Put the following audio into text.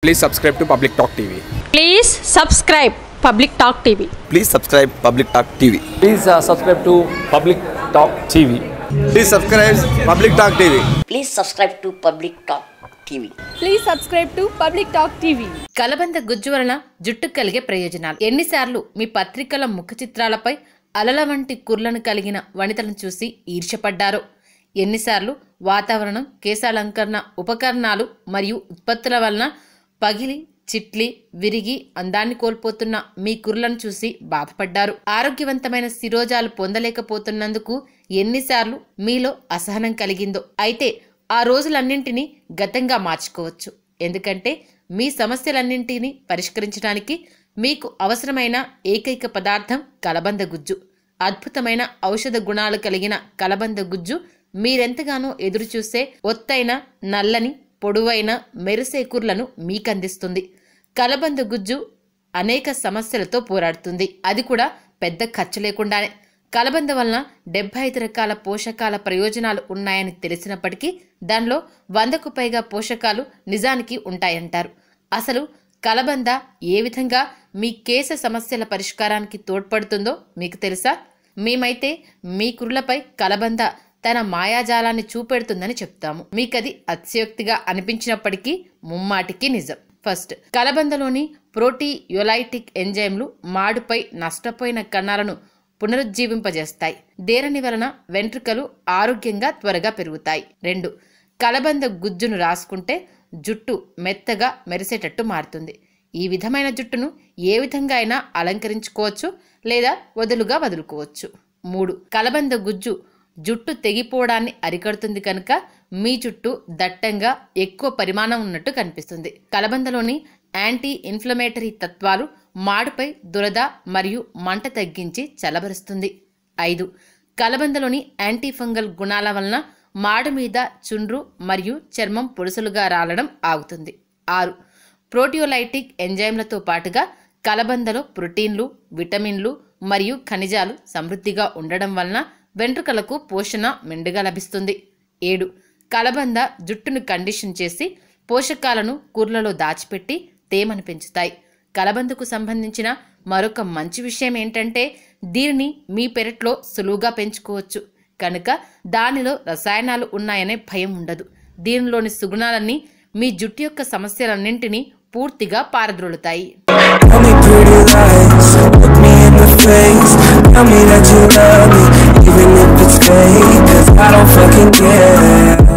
Please subscribe to Public Talk TV. Please subscribe Public Talk TV. Please subscribe Public Talk TV. Please subscribe to Public Talk TV. Please subscribe Public Talk TV. Please subscribe to Public Talk TV. Please subscribe to Public Talk TV. కలబంద గుజ్జు వలన జుట్టు కలిగే ప్రయోజనాలు. ఎన్నిసార్లు మీ పత్రికల ముఖ చిత్రాలపై అలల వంటి కుర్లను కలిగిన వనితలను చూసి ఈర్ష్యపడ్డారో, ఎన్నిసార్లు వాతావరణం, కేశాలంకరణ ఉపకరణాలు మరియు ఉత్పత్తుల వలన పగిలి చిట్లి విరిగి అందాన్ని కోల్పోతున్న మీ కుర్లను చూసి బాధపడ్డారు. ఆరోగ్యవంతమైన శిరోజాలు పొందలేకపోతున్నందుకు ఎన్నిసార్లు మీలో అసహనం కలిగిందో. అయితే ఆ రోజులన్నింటినీ గతంగా మార్చుకోవచ్చు. ఎందుకంటే మీ సమస్యలన్నింటినీ పరిష్కరించడానికి మీకు అవసరమైన ఏకైక పదార్థం కలబంద గుజ్జు. అద్భుతమైన ఔషధ గుణాలు కలిగిన కలబంద గుజ్జు మీరెంతగానో ఎదురుచూసే ఒత్తైన నల్లని పొడవైన మెరిసే కుర్లను మీకందిస్తుంది. కలబంద గుజ్జు అనేక సమస్యలతో పోరాడుతుంది, అది కూడా పెద్ద ఖర్చు లేకుండానే. కలబంద వలన 75 రకాల పోషకాల ప్రయోజనాలు ఉన్నాయని తెలిసినప్పటికీ దానిలో 100కు పైగా పోషకాలు నిజానికి ఉంటాయంటారు. అసలు కలబంద ఏ విధంగా మీ కేశ సమస్యల పరిష్కారానికి తోడ్పడుతుందో మీకు తెలుసా? మేమైతే మీ కుర్లపై కలబంద తన మాయాజాలాన్ని చూపెడుతుందని చెప్తాము. మీకది అతిశయోక్తిగా అనిపించినప్పటికీ ముమ్మాటికి నిజం. ఫస్ట్, కలబందలోని ప్రోటీయోలైటిక్ ఎంజైమ్లు మాడుపై నష్టపోయిన కణాలను పునరుజ్జీవింపజేస్తాయి. దేని వలన వెంట్రుకలు ఆరోగ్యంగా త్వరగా పెరుగుతాయి. 2, కలబంద గుజ్జును రాసుకుంటే జుట్టు మెత్తగా మెరిసేటట్టు మారుతుంది. ఈ విధమైన జుట్టును ఏ విధంగా అయినా అలంకరించుకోవచ్చు లేదా వదులుకోవచ్చు. 3, కలబంద గుజ్జు జుట్టు తెగిపోవడాన్ని అరికడుతుంది కనుక మీ జుట్టు దట్టంగా ఎక్కువ పరిమాణం ఉన్నట్టు కనిపిస్తుంది. కలబందలోని యాంటీ ఇన్ఫ్లమేటరీ తత్వాలు మాడుపై దురద మరియు మంట తగ్గించి చల్లబరుస్తుంది. 5, కలబందలోని యాంటీ ఫంగల్ గుణాల వలన మాడు మీద చుండ్రు మరియు చర్మం పొలుసులుగా రాలడం ఆగుతుంది. 6, ప్రోటియోలైటిక్ ఎంజైమ్లతో పాటుగా కలబందలో ప్రోటీన్లు, విటమిన్లు మరియు ఖనిజాలు సమృద్ధిగా ఉండడం వలన వెంట్రుకలకు పోషణ మెండుగా లభిస్తుంది. 7, కలబంద జుట్టును కండిషన్ చేసి పోషకాలను కూర్లలో దాచిపెట్టి తేమను పెంచుతాయి. కలబందకు సంబంధించిన మరొక మంచి విషయం ఏంటంటే దీనిని మీ పెరట్లో సులువుగా పెంచుకోవచ్చు కనుక దానిలో రసాయనాలు ఉన్నాయనే భయం ఉండదు. దీనిలోని సుగుణాలన్నీ మీ జుట్టు యొక్క సమస్యలన్నింటినీ పూర్తిగా పారద్రోలుతాయి. Tell me that you love me, even if it's fake, 'cause I don't fucking care.